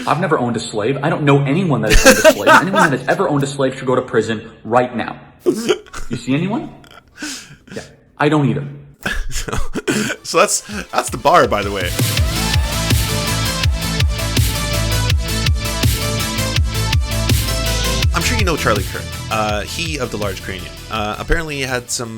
I've never owned a slave. I don't know anyone that has owned a slave. Anyone that has ever owned a slave should go to prison right now. You see anyone? Yeah, I don't either. So that's the bar, by the way. I'm sure you know Charlie Kirk. He of the large cranium. Apparently, he had some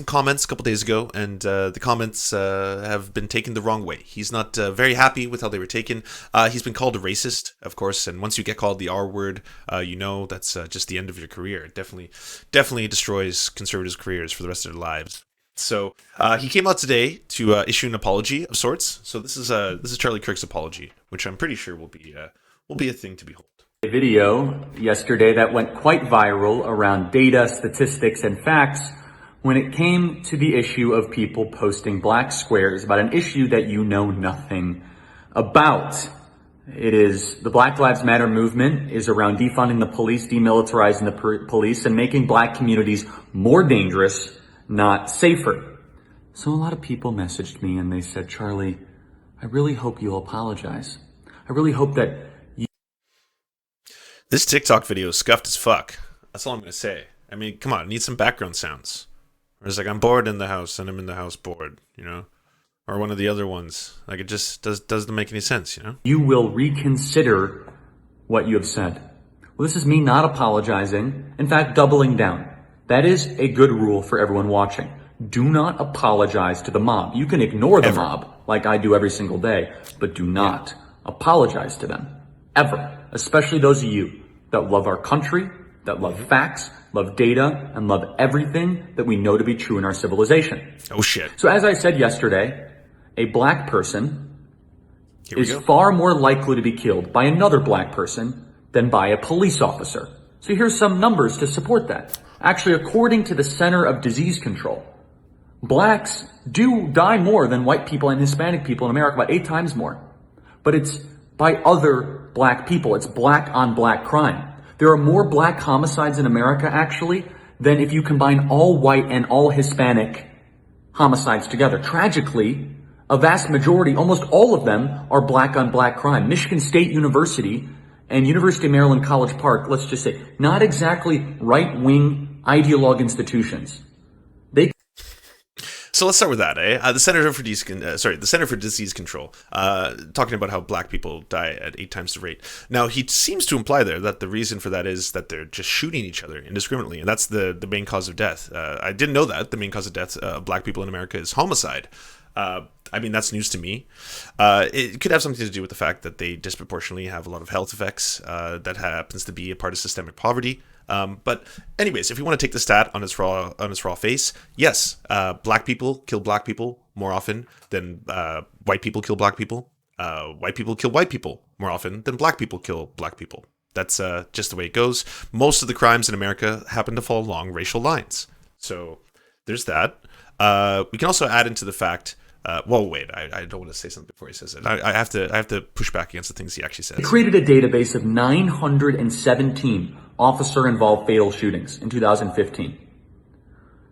comments a couple days ago, and the comments have been taken the wrong way. He's not very happy with how they were taken. He's been called a racist, of course, and once you get called the R word, you know that's just the end of your career. It definitely destroys conservatives' careers for the rest of their lives. So he came out today to issue an apology of sorts. So this is Charlie Kirk's apology, which I'm pretty sure will be a thing to behold. A video yesterday that went quite viral around data, statistics, and facts when it came to the issue of people posting black squares about an issue that you know nothing about. It is the Black Lives Matter movement is around defunding the police, demilitarizing the police, and making black communities more dangerous, not safer. So a lot of people messaged me and they said, Charlie, I really hope you'll apologize. I really hope that this TikTok video is scuffed as fuck. That's all I'm going to say. I mean, come on, it needs some background sounds. Or it's like, I'm bored in the house and I'm in the house bored, you know? Or one of the other ones. Like, it just doesn't make any sense, you know? You will reconsider what you have said. Well, this is me not apologizing. In fact, doubling down. That is a good rule for everyone watching. Do not apologize to the mob. You can ignore the mob, like I do every single day, but do not apologize to them. Ever. Especially those of you that love our country, that love facts, love data, and love everything that we know to be true in our civilization. Oh shit. So as I said yesterday, a black person is far more likely to be killed by another black person than by a police officer. So here's some numbers to support that. Actually, according to the Center of Disease Control, blacks do die more than white people and Hispanic people in America, about 8 times more. But it's by other black people. It's black on black crime. There are more black homicides in America, actually, than if you combine all white and all Hispanic homicides together. Tragically, a vast majority, almost all of them, are black on black crime. Michigan State University and University of Maryland College Park, let's just say, not exactly right-wing ideologue institutions. So let's start with that, eh? The Center for Disease Control, talking about how black people die at 8 times the rate. Now, he seems to imply there that the reason for that is that they're just shooting each other indiscriminately, and that's the main cause of death. I didn't know that. The main cause of death of black people in America is homicide. I mean, that's news to me. It could have something to do with the fact that they disproportionately have a lot of health effects. That happens to be a part of systemic poverty. But anyways, if you want to take the stat on its raw face, yes, black people kill black people more often than white people kill black people. White people kill white people more often than black people kill black people. That's just the way it goes. Most of the crimes in America happen to fall along racial lines. So there's that. We can also add into the fact. Well, wait, I don't want to say something before he says it. I have to push back against the things he actually says. They created a database of 917 officer-involved fatal shootings in 2015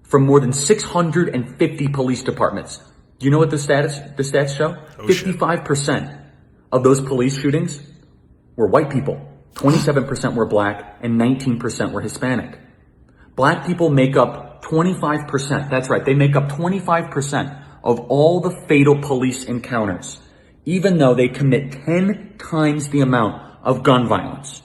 from more than 650 police departments. Do you know what the stats show? 55% of those police shootings were white people, 27% were black, and 19% were Hispanic. Black people make up 25%. That's right, they make up 25% of all the fatal police encounters, even though they commit 10 times the amount of gun violence.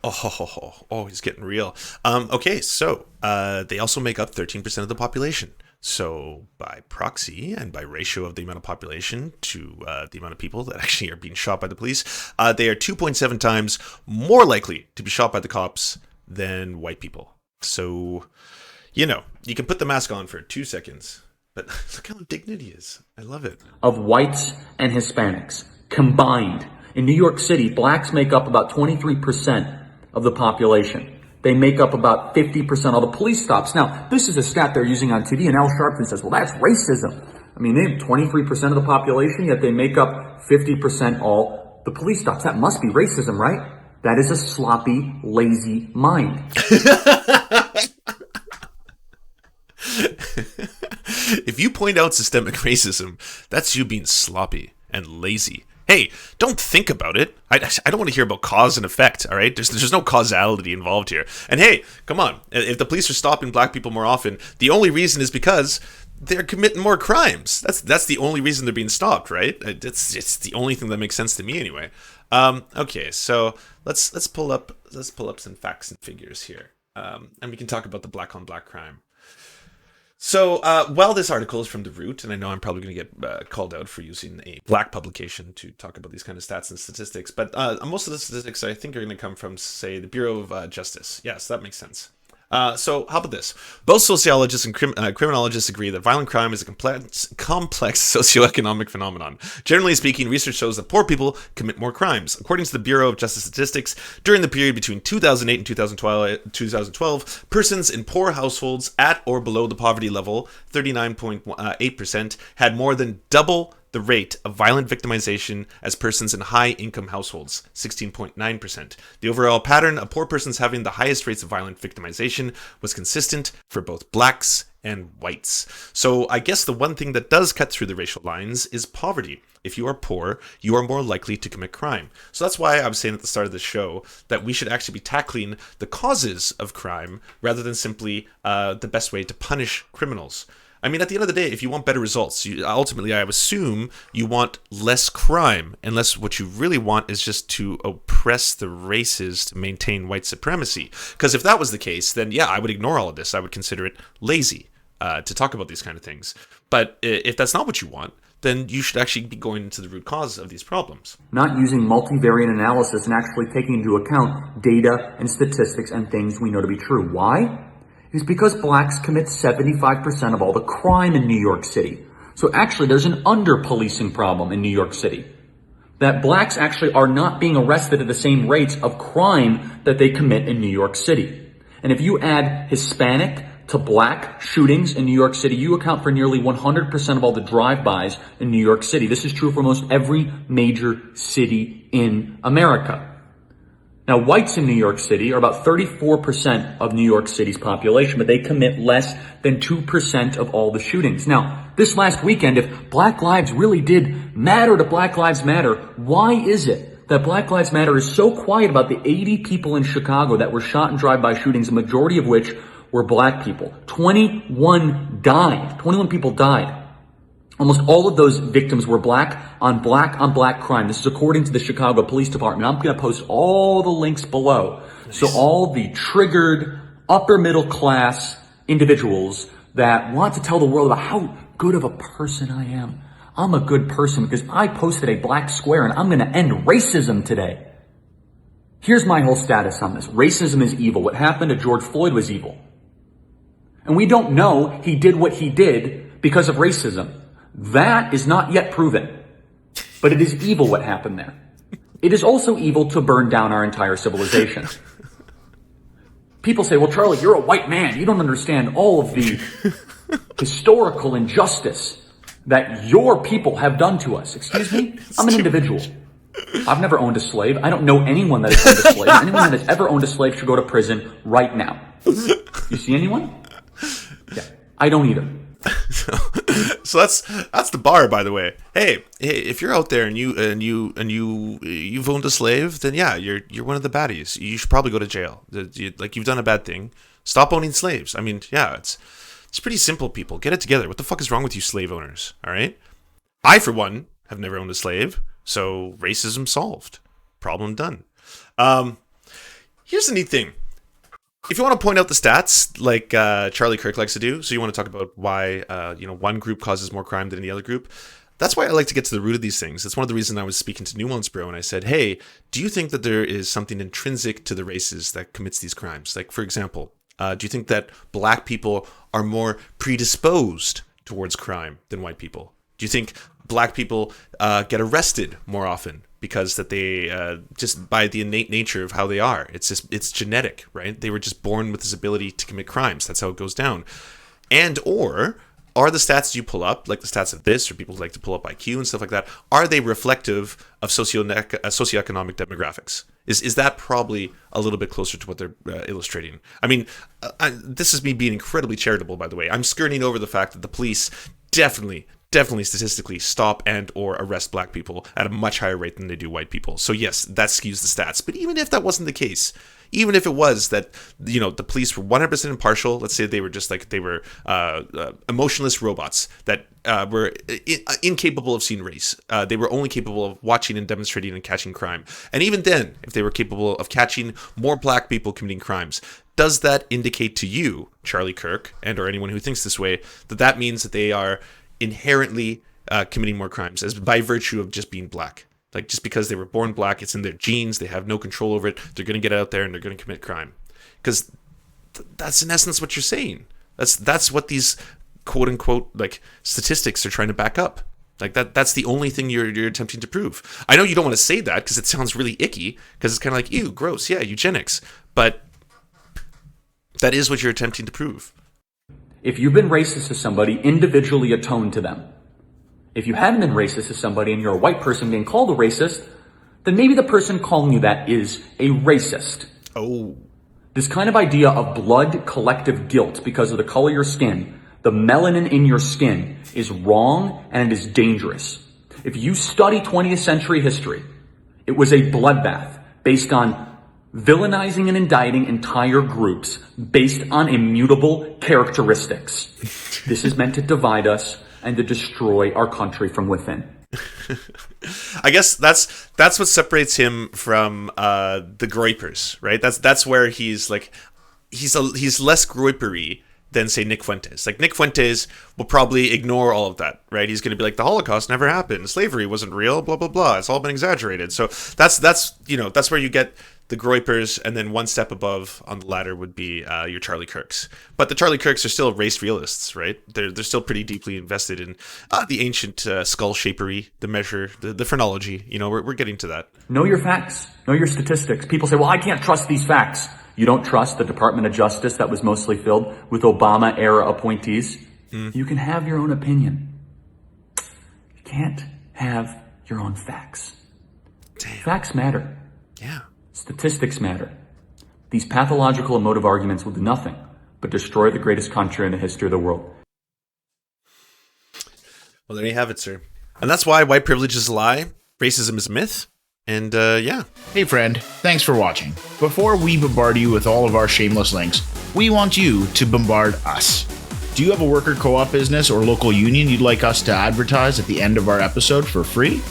Oh, he's getting real. Okay, so they also make up 13% of the population. So by proxy and by ratio of the amount of population to the amount of people that actually are being shot by the police, they are 2.7 times more likely to be shot by the cops than white people. So, you know, you can put the mask on for 2 seconds, but look how indignant he is. I love it. Of whites and Hispanics combined. In New York City, blacks make up about 23% of the population. They make up about 50% of the police stops. Now, this is a stat they're using on TV, and Al Sharpton says, well, that's racism. I mean, they have 23% of the population, yet they make up 50% all the police stops. That must be racism, right? That is a sloppy, lazy mind. If you point out systemic racism, that's you being sloppy and lazy. Hey, don't think about it. I don't want to hear about cause and effect, all right? There's no causality involved here. And hey, come on. If the police are stopping black people more often, the only reason is because they're committing more crimes. That's the only reason they're being stopped, right? It's the only thing that makes sense to me anyway. Okay, so let's pull up some facts and figures here. And we can talk about the black on black crime. So while this article is from The Root, and I know I'm probably going to get called out for using a black publication to talk about these kind of stats and statistics, but most of the statistics I think are going to come from, say, the Bureau of Justice. Yes, that makes sense. So how about this? Both sociologists and criminologists agree that violent crime is a complex socioeconomic phenomenon. Generally speaking, research shows that poor people commit more crimes. According to the Bureau of Justice Statistics, during the period between 2008 and 2012, persons in poor households at or below the poverty level, 39.8%, had more than double the rate of violent victimization as persons in high-income households, 16.9%. The overall pattern of poor persons having the highest rates of violent victimization was consistent for both blacks and whites. So I guess the one thing that does cut through the racial lines is poverty. If you are poor, you are more likely to commit crime. So that's why I was saying at the start of the show that we should actually be tackling the causes of crime rather than simply the best way to punish criminals. I mean, at the end of the day, if you want better results, ultimately, I assume you want less crime, unless what you really want is just to oppress the races to maintain white supremacy. Because if that was the case, then yeah, I would ignore all of this. I would consider it lazy to talk about these kind of things. But if that's not what you want, then you should actually be going into the root cause of these problems. Not using multivariate analysis and actually taking into account data and statistics and things we know to be true. Why? Is because blacks commit 75% of all the crime in New York City. So actually there's an under-policing problem in New York City. That blacks actually are not being arrested at the same rates of crime that they commit in New York City. And if you add Hispanic to black shootings in New York City, you account for nearly 100% of all the drive-bys in New York City. This is true for most every major city in America. Now, whites in New York City are about 34% of New York City's population, but they commit less than 2% of all the shootings. Now, this last weekend, if Black Lives really did matter to Black Lives Matter, why is it that Black Lives Matter is so quiet about the 80 people in Chicago that were shot in drive-by shootings, the majority of which were black people? 21 died. 21 people died. Almost all of those victims were black on black crime. This is according to the Chicago Police Department. I'm going to post all the links below. Nice. So all the triggered upper middle class individuals that want to tell the world about how good of a person I am. I'm a good person because I posted a black square and I'm going to end racism today. Here's my whole status on this. Racism is evil. What happened to George Floyd was evil. And we don't know he did what he did because of racism. That is not yet proven, but it is evil what happened there. It is also evil to burn down our entire civilization. People say, well, Charlie, you're a white man. You don't understand all of the historical injustice that your people have done to us. Excuse me? I'm an individual. I've never owned a slave. I don't know anyone that has owned a slave. Anyone that has ever owned a slave should go to prison right now. You see anyone? Yeah, I don't either. So that's the bar, by the way. Hey, if you're out there and you've owned a slave, then yeah, you're one of the baddies. You should probably go to jail. You've done a bad thing. Stop owning slaves. I mean, yeah, it's pretty simple, people. Get it together. What the fuck is wrong with you slave owners? All right? I, for one, have never owned a slave, so racism solved. Problem done. Here's the neat thing. If you want to point out the stats, like Charlie Kirk likes to do, so you want to talk about why one group causes more crime than the other group, that's why I like to get to the root of these things. It's one of the reasons I was speaking to Nuance Bro and I said, hey, do you think that there is something intrinsic to the races that commits these crimes? Like, for example, do you think that black people are more predisposed towards crime than white people? Do you think black people get arrested more often because that they just by the innate nature of how they are? It's genetic, right? They were just born with this ability to commit crimes. That's how it goes down. And or are the stats you pull up, like the stats of this, or people who like to pull up IQ and stuff like that, are they reflective of socioeconomic demographics? Is that probably a little bit closer to what they're illustrating? I mean, this is me being incredibly charitable, by the way. I'm skirting over the fact that the police definitely definitely statistically stop and or arrest black people at a much higher rate than they do white people. So yes, that skews the stats. But even if that wasn't the case, even if it was that, you know, the police were 100% impartial, let's say they were just like, they were emotionless robots that were incapable of seeing race. They were only capable of watching and demonstrating and catching crime. And even then, if they were capable of catching more black people committing crimes, does that indicate to you, Charlie Kirk, and or anyone who thinks this way, that that means that they are inherently committing more crimes as by virtue of just being black? Like, just because they were born black, it's in their genes, they have no control over it, they're going to get out there and they're going to commit crime. Because that's in essence what you're saying. That's what these quote-unquote like statistics are trying to back up. Like, that's the only thing you're attempting to prove. I know you don't want to say that because it sounds really icky, because it's kind of like, ew, gross, yeah, eugenics. But that is what you're attempting to prove. If you've been racist to somebody, individually atone to them. If you haven't been racist to somebody and you're a white person being called a racist, then maybe the person calling you that is a racist. Oh. This kind of idea of blood collective guilt because of the color of your skin, the melanin in your skin, is wrong and it is dangerous. If you study 20th century history, it was a bloodbath based on villainizing and indicting entire groups based on immutable characteristics. This is meant to divide us and to destroy our country from within. I guess that's what separates him from the Groypers, right? That's where he's like, he's less Groypery than, say, Nick Fuentes. Like, Nick Fuentes will probably ignore all of that, right? He's going to be like, the Holocaust never happened, slavery wasn't real, blah blah blah. It's all been exaggerated. So that's you know, that's where you get the Groypers, and then one step above on the ladder would be your Charlie Kirks. But the Charlie Kirks are still race realists, right? They're still pretty deeply invested in the ancient skull shapery, the measure, the phrenology. You know, we're getting to that. Know your facts. Know your statistics. People say, well, I can't trust these facts. You don't trust the Department of Justice that was mostly filled with Obama-era appointees? You can have your own opinion. You can't have your own facts. Damn. Facts matter. Yeah. Statistics matter. These pathological emotive arguments will do nothing but destroy the greatest country in the history of the world. Well, there you have it, sir. And that's why white privilege is a lie, racism is a myth, and yeah. Hey friend, thanks for watching. Before we bombard you with all of our shameless links, we want you to bombard us. Do you have a worker co-op business or local union you'd like us to advertise at the end of our episode for free?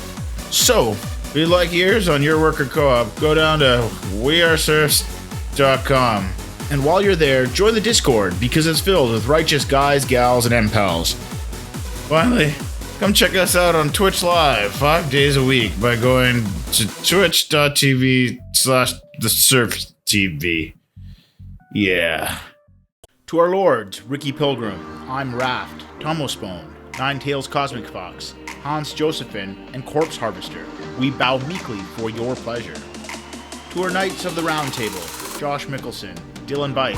So, if you'd like ears on your worker co-op, go down to weareserfs.com. And while you're there, join the Discord because it's filled with righteous guys, gals, and MPals. Finally, come check us out on Twitch Live 5 days a week by going to twitch.tv/thesurftv. Yeah. To our lords, Ricky Pilgrim, I'm Raft, Tomospone, Nine Tails Cosmic Fox, Hans Josephine, and Corpse Harvester, we bow meekly for your pleasure. To our Knights of the Round Table, Josh Mickelson, Dylan Byte,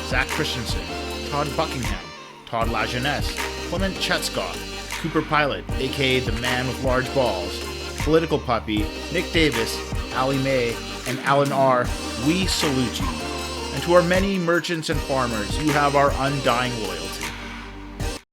Zach Christensen, Todd Buckingham, Todd Lajeunesse, Clement Chetskov, Cooper Pilot, aka the Man with Large Balls, Political Puppy, Nick Davis, Ali May, and Alan R., we salute you. And to our many merchants and farmers, you have our undying loyalty.